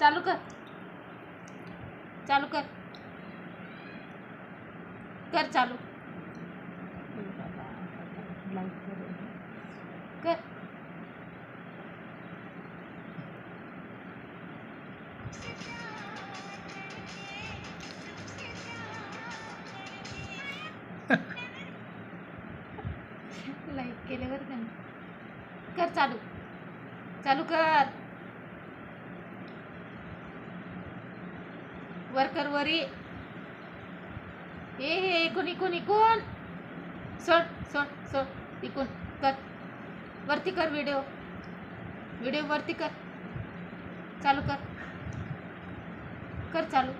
चालू कर, चालू कर, कर चालू कर. लाईक केल्यावर का कर चालू, चालू कर. वर कर वरी. हे इकून इकून इकून सोड सोड सोड इकून कर. वरती कर व्हिडिओ, व्हिडिओ वरती कर. चालू कर, कर चालू.